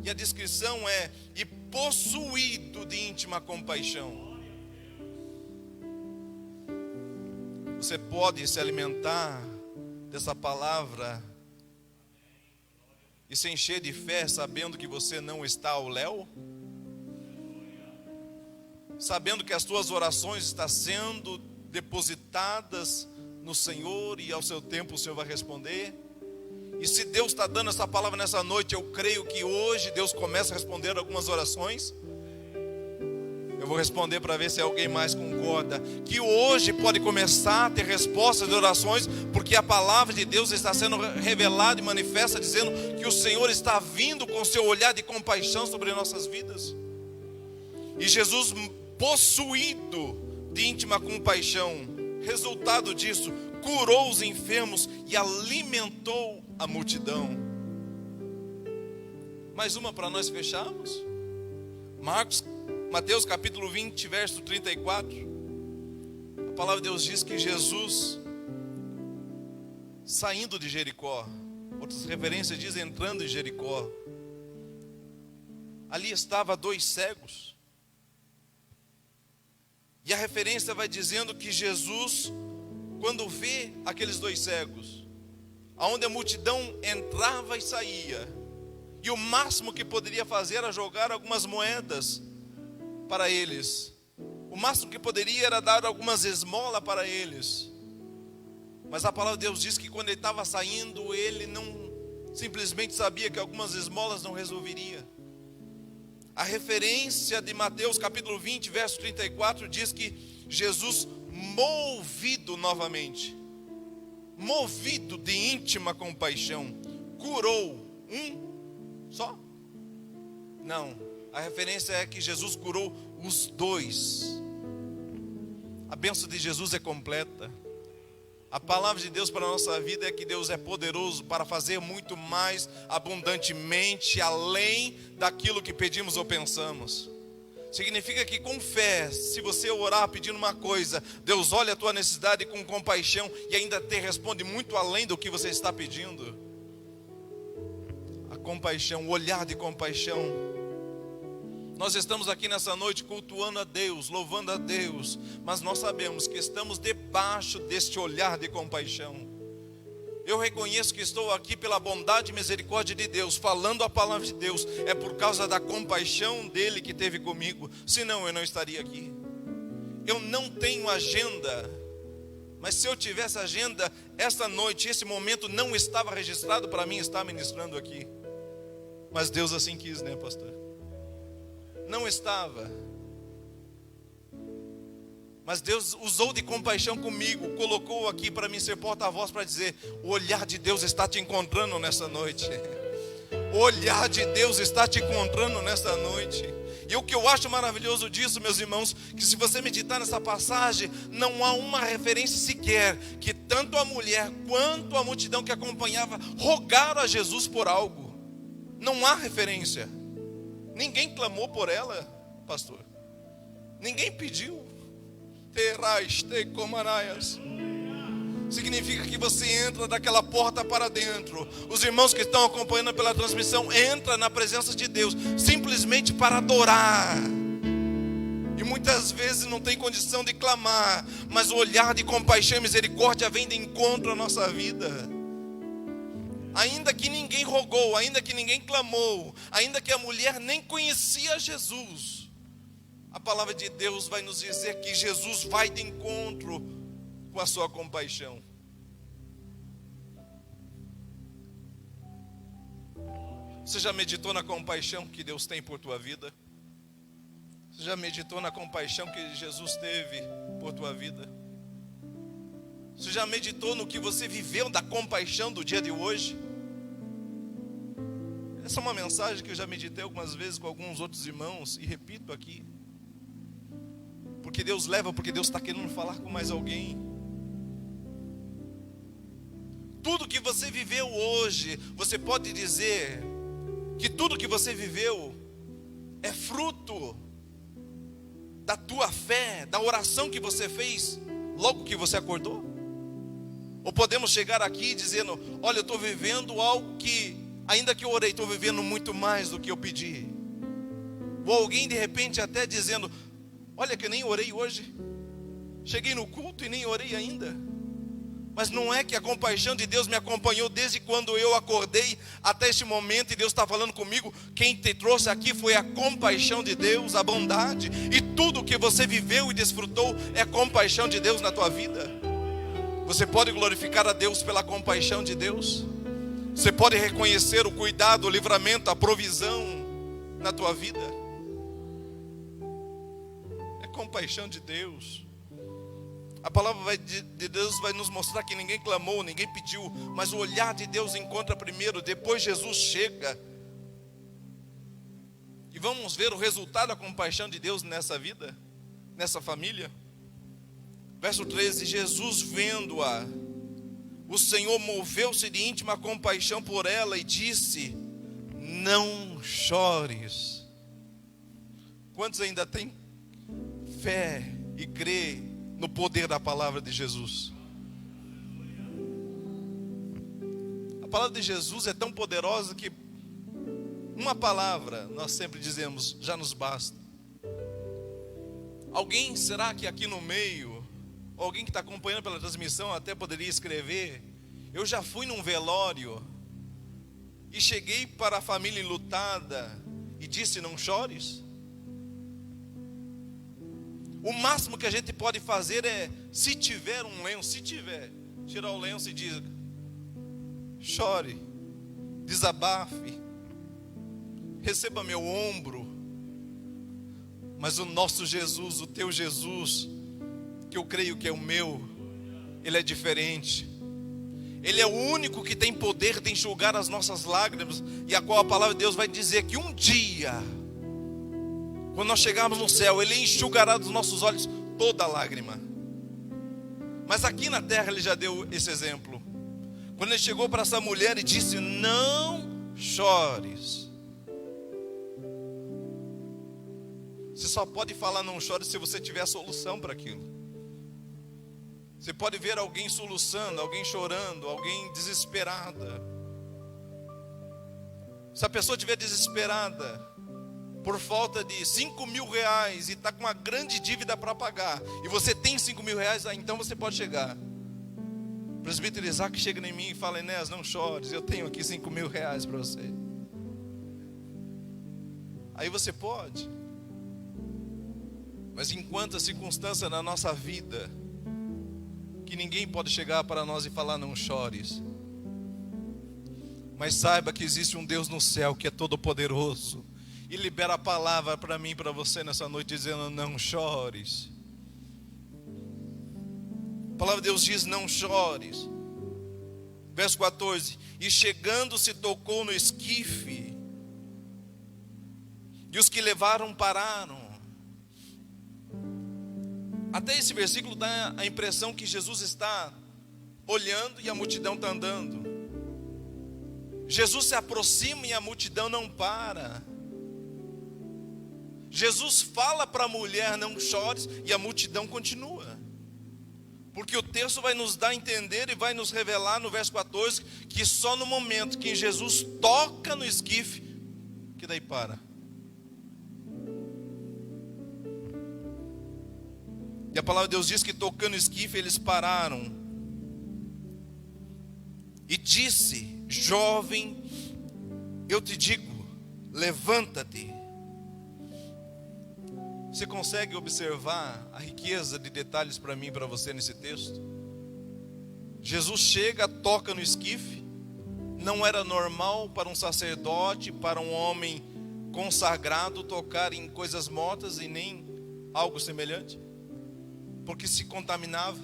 e a descrição é: e possuído de íntima compaixão. Você pode se alimentar dessa palavra e se encher de fé, sabendo que você não está ao léu? Sabendo que as tuas orações estão sendo depositadas no Senhor, e ao seu tempo o Senhor vai responder. E se Deus está dando essa palavra nessa noite, eu creio que hoje Deus começa a responder algumas orações. Eu vou responder para ver se alguém mais concorda, que hoje pode começar a ter respostas de orações, porque a palavra de Deus está sendo revelada e manifesta, dizendo que o Senhor está vindo com seu olhar de compaixão sobre nossas vidas. E Jesus, possuído de íntima compaixão, resultado disso, curou os enfermos e alimentou a multidão. Mais uma para nós fecharmos. Mateus capítulo 20, verso 34. A palavra de Deus diz que Jesus, saindo de Jericó, outras referências dizem entrando em Jericó, ali estava 2 cegos. E a referência vai dizendo que Jesus, quando vê aqueles 2 cegos, aonde a multidão entrava e saía, e o máximo que poderia fazer era jogar algumas moedas para eles, o máximo que poderia era dar algumas esmolas para eles. Mas a palavra de Deus diz que quando ele estava saindo, ele não simplesmente sabia que algumas esmolas não resolveria. A referência de Mateus capítulo 20, verso 34 diz que Jesus, movido novamente, movido de íntima compaixão, curou um só? Não, a referência é que Jesus curou os 2. A bênção de Jesus é completa. A palavra de Deus para a nossa vida é que Deus é poderoso para fazer muito mais abundantemente, além daquilo que pedimos ou pensamos. Significa que com fé, se você orar pedindo uma coisa, Deus olha a tua necessidade com compaixão e ainda te responde muito além do que você está pedindo. A compaixão, o olhar de compaixão. Nós estamos aqui nessa noite cultuando a Deus, louvando a Deus, mas nós sabemos que estamos debaixo deste olhar de compaixão. Eu reconheço que estou aqui pela bondade e misericórdia de Deus, falando a palavra de Deus, é por causa da compaixão dele que teve comigo, senão eu não estaria aqui. Eu não tenho agenda, mas se eu tivesse agenda, esta noite, esse momento não estava registrado para mim estar ministrando aqui. Mas Deus assim quis, né, pastor? Não estava, mas Deus usou de compaixão comigo, colocou aqui para mim ser porta-voz para dizer: o olhar de Deus está te encontrando nessa noite. O olhar de Deus está te encontrando nessa noite. E o que eu acho maravilhoso disso, meus irmãos, que se você meditar nessa passagem, não há uma referência sequer que tanto a mulher quanto a multidão que acompanhava rogaram a Jesus por algo. Não há referência. Ninguém clamou por ela, pastor. Ninguém pediu. Significa que você entra daquela porta para dentro. Os irmãos que estão acompanhando pela transmissão entram na presença de Deus simplesmente para adorar. E muitas vezes não tem condição de clamar, mas o olhar de compaixão e misericórdia vem de encontro à nossa vida. Ainda que ninguém rogou, ainda que ninguém clamou, ainda que a mulher nem conhecia Jesus, a palavra de Deus vai nos dizer que Jesus vai de encontro com a sua compaixão. Você já meditou na compaixão que Deus tem por tua vida? Você já meditou na compaixão que Jesus teve por tua vida? Você já meditou no que você viveu da compaixão do dia de hoje? Essa é uma mensagem que eu já meditei algumas vezes com alguns outros irmãos e repito aqui. Porque Deus leva, porque Deus está querendo falar com mais alguém. Tudo que você viveu hoje, você pode dizer que tudo que você viveu é fruto da tua fé, da oração que você fez logo que você acordou? Ou podemos chegar aqui dizendo: olha, eu estou vivendo algo que, ainda que eu orei, estou vivendo muito mais do que eu pedi. Ou alguém de repente até dizendo: olha que eu nem orei hoje, cheguei no culto e nem orei ainda. Mas não é que a compaixão de Deus me acompanhou desde quando eu acordei até este momento e Deus está falando comigo? Quem te trouxe aqui foi a compaixão de Deus, a bondade. E tudo que você viveu e desfrutou é a compaixão de Deus na tua vida. Você pode glorificar a Deus pela compaixão de Deus? Você pode reconhecer o cuidado, o livramento, a provisão na tua vida? É compaixão de Deus. A palavra de Deus vai nos mostrar que ninguém clamou, ninguém pediu, mas o olhar de Deus encontra primeiro, depois Jesus chega. E vamos ver o resultado da compaixão de Deus nessa vida, nessa família. Verso 13, Jesus vendo-a, o Senhor moveu-se de íntima compaixão por ela e disse: não chores. Quantos ainda têm fé e crê no poder da palavra de Jesus? A palavra de Jesus é tão poderosa que uma palavra, nós sempre dizemos, já nos basta. Alguém, será que aqui no meio, ou alguém que está acompanhando pela transmissão até poderia escrever: eu já fui num velório e cheguei para a família enlutada e disse: não chores? O máximo que a gente pode fazer é, se tiver um lenço, tirar o lenço e dizer: chore, desabafe, receba meu ombro. Mas o nosso Jesus, o teu Jesus, que eu creio que é o meu, ele é diferente. Ele é o único que tem poder de enxugar as nossas lágrimas, e a qual a palavra de Deus vai dizer que um dia, quando nós chegarmos no céu, ele enxugará dos nossos olhos toda lágrima. Mas aqui na terra ele já deu esse exemplo. Quando ele chegou para essa mulher e disse: não chores. Você só pode falar não chore se você tiver a solução para aquilo. Você pode ver alguém soluçando, alguém chorando, alguém desesperada. Se a pessoa estiver desesperada por falta de 5 mil reais e está com uma grande dívida para pagar, e você tem 5 mil reais, então você pode chegar. O presbítero Isaac chega em mim e fala: Enéas, não chores, eu tenho aqui 5 mil reais para você. Aí você pode. Mas enquanto a circunstância na nossa vida, que ninguém pode chegar para nós e falar: não chores. Mas saiba que existe um Deus no céu que é todo poderoso e libera a palavra para mim e para você nessa noite, dizendo: não chores. A palavra de Deus diz: não chores. Verso 14: e chegando-se tocou no esquife, e os que levaram pararam. Até esse versículo dá a impressão que Jesus está olhando e a multidão está andando. Jesus se aproxima e a multidão não para. Jesus fala para a mulher: não chores, e a multidão continua. Porque o texto vai nos dar a entender e vai nos revelar no verso 14 que só no momento que Jesus toca no esquife, que daí para. E a palavra de Deus diz que tocando o esquife eles pararam. E disse: jovem, eu te digo, levanta-te. Você consegue observar a riqueza de detalhes para mim e para você nesse texto? Jesus chega, toca no esquife. Não era normal para um sacerdote, para um homem consagrado, tocar em coisas mortas e nem algo semelhante, porque se contaminava.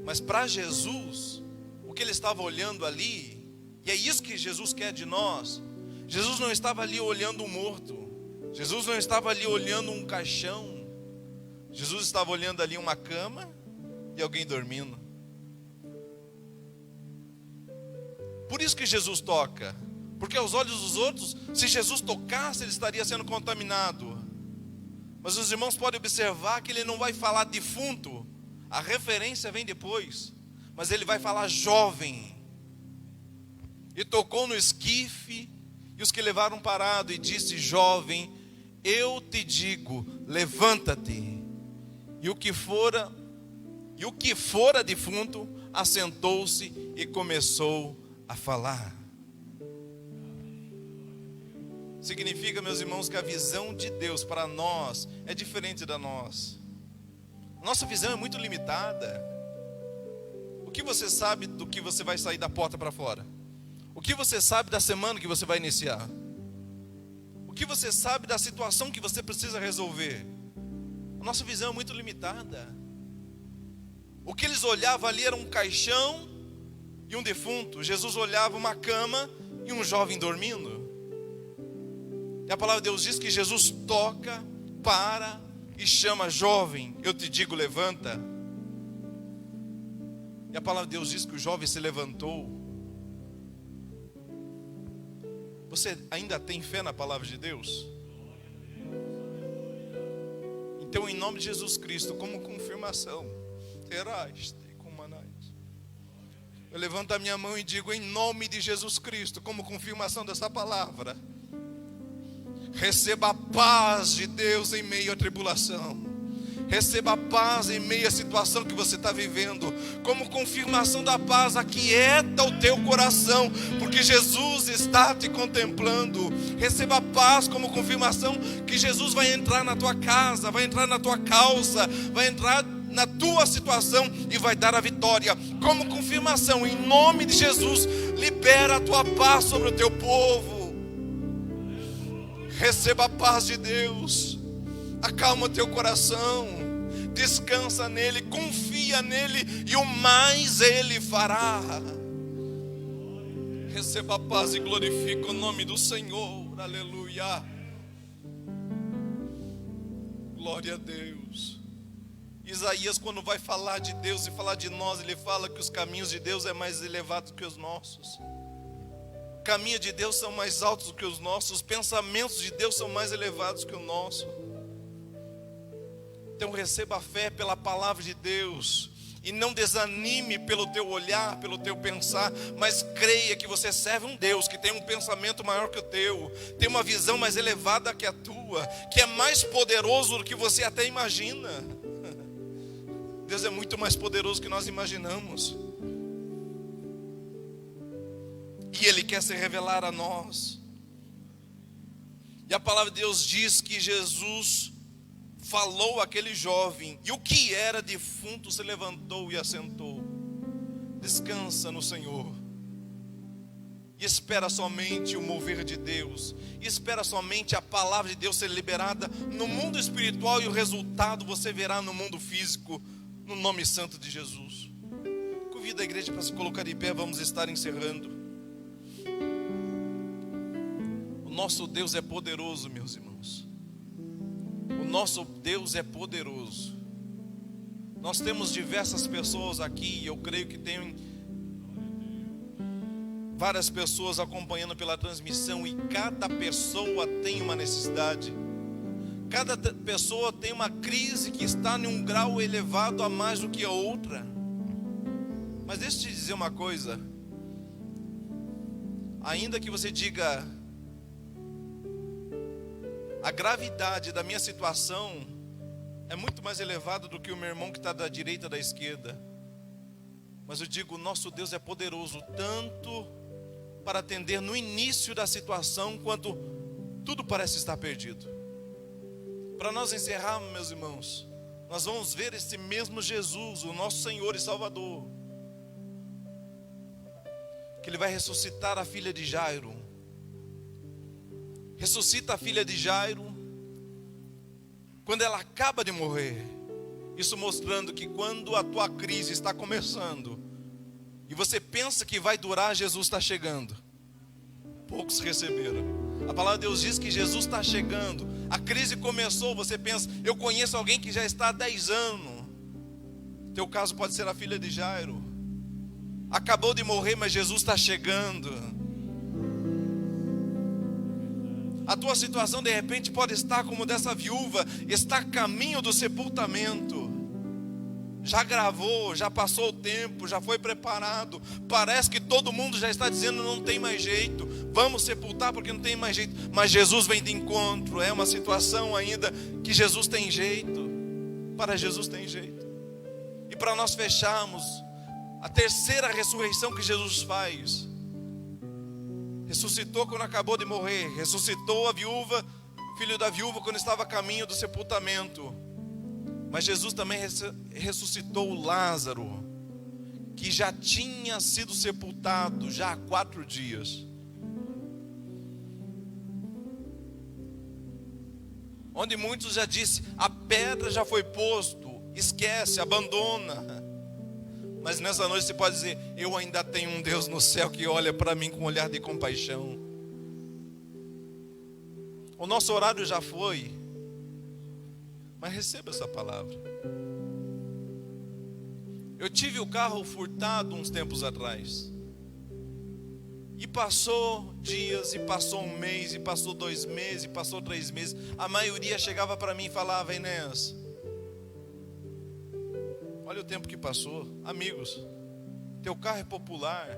Mas para Jesus, o que ele estava olhando ali, e é isso que Jesus quer de nós. Jesus não estava ali olhando um morto, Jesus não estava ali olhando um caixão, Jesus estava olhando ali uma cama e alguém dormindo. Por isso que Jesus toca, porque aos olhos dos outros, se Jesus tocasse, ele estaria sendo contaminado. Mas os irmãos podem observar que ele não vai falar defunto, a referência vem depois, mas ele vai falar jovem. E tocou no esquife, e os que levaram parado, e disse: jovem, eu te digo, levanta-te. E o que fora defunto assentou-se e começou a falar. Significa, meus irmãos, que a visão de Deus para nós é diferente da nossa. Nossa visão é muito limitada. O que você sabe do que você vai sair da porta para fora? O que você sabe da semana que você vai iniciar? O que você sabe da situação que você precisa resolver? A nossa visão é muito limitada. O que eles olhavam ali era um caixão e um defunto. Jesus olhava uma cama e um jovem dormindo. E a palavra de Deus diz que Jesus toca, para e chama: jovem, eu te digo, levanta. E a palavra de Deus diz que o jovem se levantou. Você ainda tem fé na palavra de Deus? Então, em nome de Jesus Cristo, como confirmação, eu levanto a minha mão e digo, em nome de Jesus Cristo, como confirmação dessa palavra, receba a paz de Deus em meio à tribulação. Receba a paz em meio à situação que você está vivendo, como confirmação da paz. Aquieta o teu coração, porque Jesus está te contemplando. Receba a paz como confirmação que Jesus vai entrar na tua casa, vai entrar na tua causa, vai entrar na tua situação e vai dar a vitória. Como confirmação, em nome de Jesus, libera a tua paz sobre o teu povo. Receba a paz de Deus. Acalma o teu coração, descansa nele, confia nele e o mais ele fará. Receba a paz e glorifica o nome do Senhor, aleluia. Glória a Deus. Isaías, quando vai falar de Deus e falar de nós, ele fala que os caminhos de Deus é mais elevados que os nossos. Caminhos de Deus são mais altos do que os nossos, os pensamentos de Deus são mais elevados que o nosso. Então receba a fé pela palavra de Deus e não desanime pelo teu olhar, pelo teu pensar, mas creia que você serve um Deus que tem um pensamento maior que o teu, tem uma visão mais elevada que a tua, que é mais poderoso do que você até imagina. Deus é muito mais poderoso do que nós imaginamos, e Ele quer se revelar a nós. E a palavra de Deus diz que Jesus falou àquele jovem, e o que era defunto se levantou e assentou. Descansa no Senhor, e espera somente o mover de Deus, e espera somente a palavra de Deus ser liberada no mundo espiritual, e o resultado você verá no mundo físico, no nome santo de Jesus. Convido a igreja para se colocar de pé, vamos estar encerrando. O nosso Deus é poderoso, meus irmãos. O nosso Deus é poderoso. Nós temos diversas pessoas aqui, eu creio que tem várias pessoas acompanhando pela transmissão, e cada pessoa tem uma necessidade. Cada pessoa tem uma crise que está em um grau elevado a mais do que a outra. Mas deixa eu te dizer uma coisa. Ainda que você diga, a gravidade da minha situação é muito mais elevada do que o meu irmão que está da direita ou da esquerda, mas eu digo, o nosso Deus é poderoso tanto para atender no início da situação, quanto tudo parece estar perdido. Para nós encerrarmos, meus irmãos, nós vamos ver esse mesmo Jesus, o nosso Senhor e Salvador, que Ele vai ressuscitar a filha de Jairo. Ressuscita a filha de Jairo quando ela acaba de morrer. Isso mostrando que quando a tua crise está começando e você pensa que vai durar, Jesus está chegando. Poucos receberam. A palavra de Deus diz que Jesus está chegando. A crise começou, você pensa, eu conheço alguém que já está há 10 anos. Teu caso pode ser a filha de Jairo. Acabou de morrer, mas Jesus está chegando. A tua situação de repente pode estar como dessa viúva, está a caminho do sepultamento. Já gravou, já passou o tempo, já foi preparado. Parece que todo mundo já está dizendo, não tem mais jeito, vamos sepultar porque não tem mais jeito. Mas Jesus vem de encontro. É uma situação ainda que Jesus tem jeito. Para Jesus tem jeito. E para nós fecharmos, a terceira ressurreição que Jesus faz. Ressuscitou quando acabou de morrer. Ressuscitou a viúva, filho da viúva, quando estava a caminho do sepultamento. Mas Jesus também ressuscitou Lázaro, que já tinha sido sepultado já há 4 dias. Onde muitos já disse, a pedra já foi posto, esquece, abandona. Mas nessa noite você pode dizer, eu ainda tenho um Deus no céu que olha para mim com um olhar de compaixão. O nosso horário já foi, mas receba essa palavra. Eu tive o carro furtado uns tempos atrás. E passou dias, e passou um mês, e passou 2 meses, e passou 3 meses. A maioria chegava para mim e falava: Enéas, olha o tempo que passou. Amigos, teu carro é popular.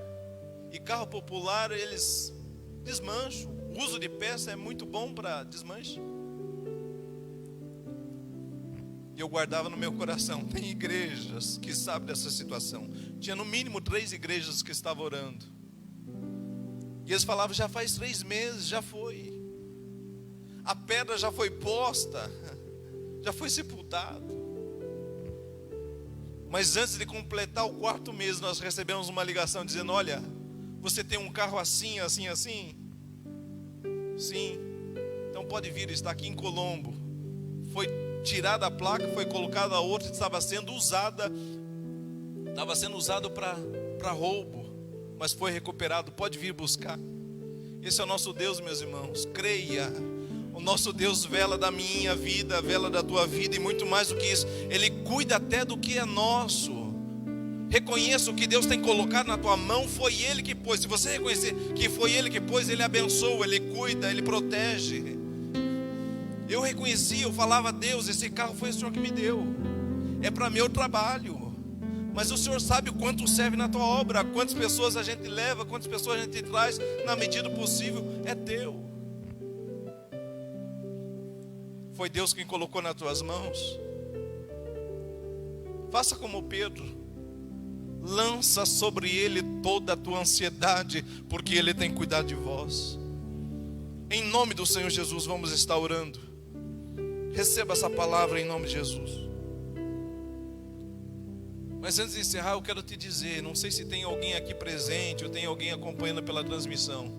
E carro popular eles desmancham. O uso de peça é muito bom para desmanche. E eu guardava no meu coração. Tem igrejas que sabem dessa situação. Tinha no mínimo 3 igrejas que estavam orando. E eles falavam: já faz 3 meses, já foi. A pedra já foi posta, já foi sepultado. Mas antes de completar o 4º mês, nós recebemos uma ligação dizendo: olha, você tem um carro assim, assim, assim? Sim. Então pode vir, está aqui em Colombo. Foi tirada a placa, foi colocada a outra, estava sendo usada para roubo, mas foi recuperado. Pode vir buscar. Esse é o nosso Deus, meus irmãos. Creia. O nosso Deus vela da minha vida, vela da tua vida, e muito mais do que isso, Ele cuida até do que é nosso. Reconheça o que Deus tem colocado na tua mão. Foi Ele que pôs. Se você reconhecer que foi Ele que pôs, Ele abençoa, Ele cuida, Ele protege. Eu reconheci, eu falava: Deus, esse carro foi o Senhor que me deu, é para meu trabalho. Mas o Senhor sabe o quanto serve na tua obra, quantas pessoas a gente leva, quantas pessoas a gente traz, na medida possível, é teu. Foi Deus quem colocou nas tuas mãos. Faça como Pedro. Lança sobre Ele toda a tua ansiedade, porque Ele tem cuidado de vós. Em nome do Senhor Jesus, vamos estar orando. Receba essa palavra em nome de Jesus. Mas antes de encerrar, eu quero te dizer, não sei se tem alguém aqui presente, ou tem alguém acompanhando pela transmissão,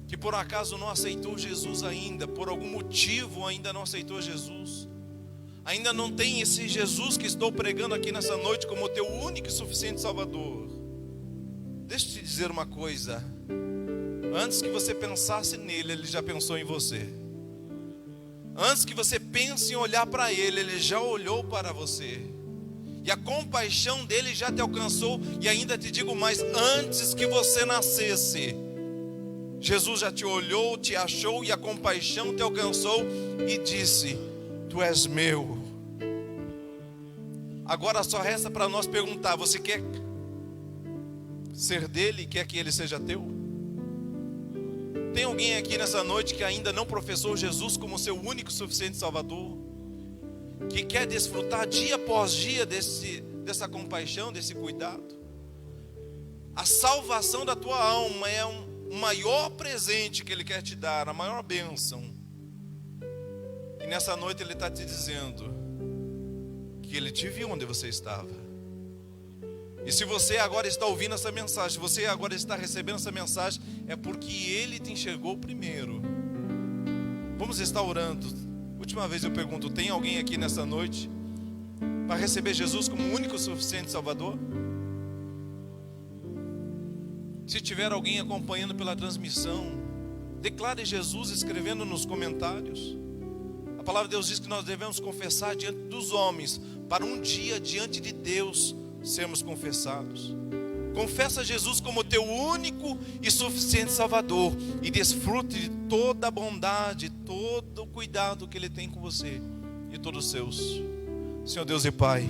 que por acaso não aceitou Jesus ainda, por algum motivo ainda não aceitou Jesus, ainda não tem esse Jesus que estou pregando aqui nessa noite como teu único e suficiente Salvador. Deixa eu te dizer uma coisa: antes que você pensasse nele, Ele já pensou em você. Antes que você pense em olhar para Ele, Ele já olhou para você. E a compaixão dele já te alcançou. E ainda te digo mais: antes que você nascesse, Jesus já te olhou, te achou, e a compaixão te alcançou e disse: tu és meu. Agora só resta para nós perguntar: você quer ser dele e quer que ele seja teu? Tem alguém aqui nessa noite que ainda não professou Jesus como seu único e suficiente Salvador? Que quer desfrutar dia após dia dessa compaixão, desse cuidado? A salvação da tua alma é o maior presente que Ele quer te dar, a maior bênção. E nessa noite Ele está te dizendo que Ele te viu onde você estava. E se você agora está ouvindo essa mensagem, se você agora está recebendo essa mensagem, é porque Ele te enxergou primeiro. Vamos estar orando. Última vez eu pergunto: tem alguém aqui nessa noite para receber Jesus como o único e suficiente Salvador? Se tiver alguém acompanhando pela transmissão, declare Jesus escrevendo nos comentários. A palavra de Deus diz que nós devemos confessar diante dos homens, para um dia diante de Deus sermos confessados. Confessa Jesus como teu único e suficiente Salvador, e desfrute de toda a bondade, todo o cuidado que Ele tem com você e todos os seus. Senhor Deus e Pai,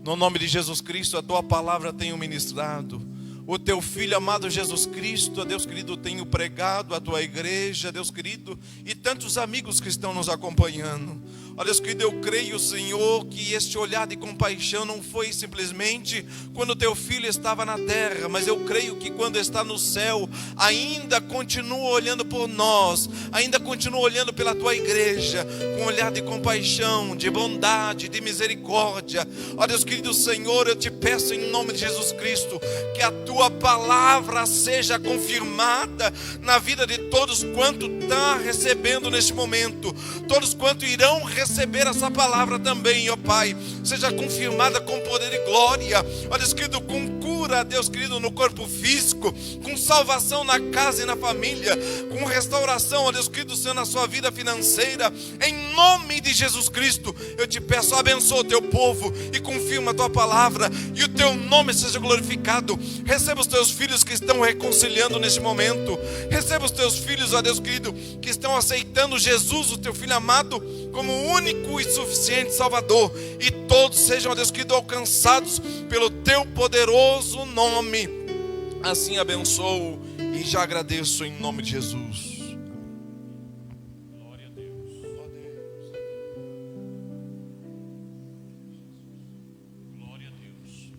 no nome de Jesus Cristo, a tua palavra tenho ministrado. O teu Filho amado Jesus Cristo, Deus querido, tenho pregado a tua igreja, Deus querido, e tantos amigos que estão nos acompanhando. Ó Deus querido, eu creio, Senhor, que este olhar de compaixão não foi simplesmente quando teu Filho estava na terra, mas eu creio que quando está no céu, ainda continua olhando por nós, ainda continua olhando pela tua igreja, com um olhar de compaixão, de bondade, de misericórdia. Ó Deus querido, Senhor, eu te peço em nome de Jesus Cristo, que a tua palavra seja confirmada na vida de todos quanto está recebendo neste momento, todos quanto irão receber essa palavra também, ó Pai, seja confirmada com poder e glória, ó Deus querido, com cura, Deus querido, no corpo físico, com salvação na casa e na família, com restauração, ó Deus querido, Senhor, na sua vida financeira. Em nome de Jesus Cristo, eu te peço, abençoa o teu povo e confirma a tua palavra, e o teu nome seja glorificado. Receba os teus filhos que estão reconciliando neste momento. Receba os teus filhos, ó Deus querido, que estão aceitando Jesus, o teu Filho amado, como único e suficiente Salvador. E todos sejam, ó Deus querido, alcançados pelo teu poderoso nome. Assim abençoo e já agradeço em nome de Jesus. Glória a Deus. Glória a Deus.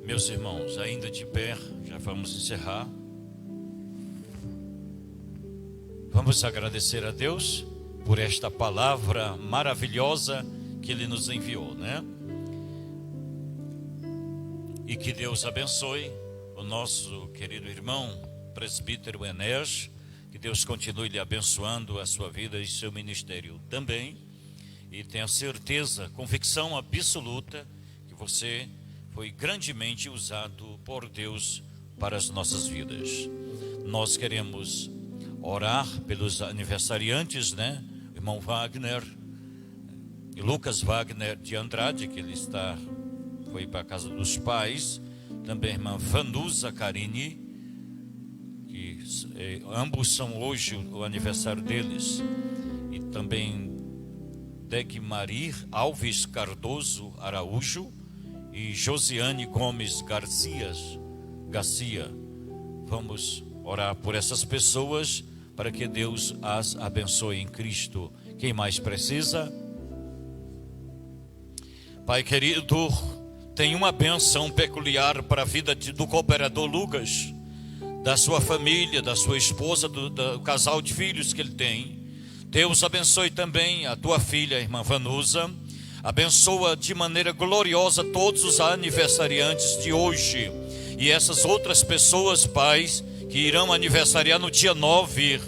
Meus irmãos, ainda de pé, já vamos encerrar. Vamos agradecer a Deus por esta palavra maravilhosa que Ele nos enviou, né? E que Deus abençoe o nosso querido irmão, presbítero Enéas. Que Deus continue lhe abençoando a sua vida e seu ministério também. E tenha certeza, convicção absoluta, que você foi grandemente usado por Deus para as nossas vidas. Nós queremos orar pelos aniversariantes, né? Irmão Wagner e Lucas Wagner de Andrade, que ele foi para a casa dos pais. Também a irmã Vanusa Carini, que ambos são hoje o aniversário deles. E também Degmarir Alves Cardoso Araújo e Josiane Gomes Garcia. Vamos orar por essas pessoas para que Deus as abençoe em Cristo. Quem mais precisa? Pai querido, tem uma benção peculiar para a vida do cooperador Lucas, da sua família, da sua esposa, do casal de filhos que ele tem. Deus abençoe também a tua filha, a irmã Vanusa. Abençoa de maneira gloriosa todos os aniversariantes de hoje e essas outras pessoas, pais, que irão aniversariar no dia 9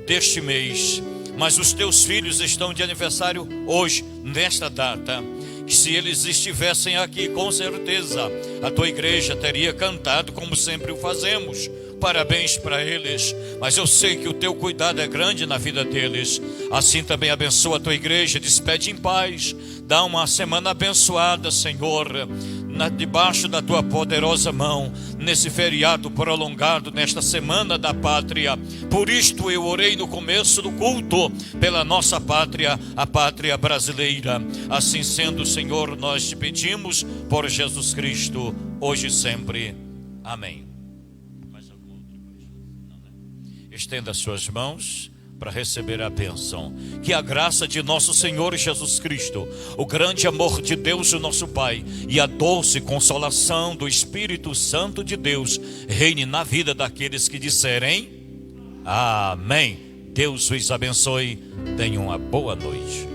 deste mês. Mas os teus filhos estão de aniversário hoje, nesta data. Que se eles estivessem aqui, com certeza a tua igreja teria cantado como sempre o fazemos. Parabéns para eles. Mas eu sei que o teu cuidado é grande na vida deles. Assim também abençoa a tua igreja, despede em paz. Dá uma semana abençoada, Senhor, debaixo da tua poderosa mão, nesse feriado prolongado, nesta semana da pátria. Por isto eu orei no começo do culto pela nossa pátria, a pátria brasileira. Assim sendo, Senhor, nós te pedimos por Jesus Cristo, hoje e sempre. Amém. Mais alguma outra coisa? Não, né? Estenda as suas mãos para receber a bênção. Que a graça de nosso Senhor Jesus Cristo, o grande amor de Deus, o nosso Pai, e a doce consolação do Espírito Santo de Deus reine na vida daqueles que disserem amém. Deus os abençoe. Tenham uma boa noite.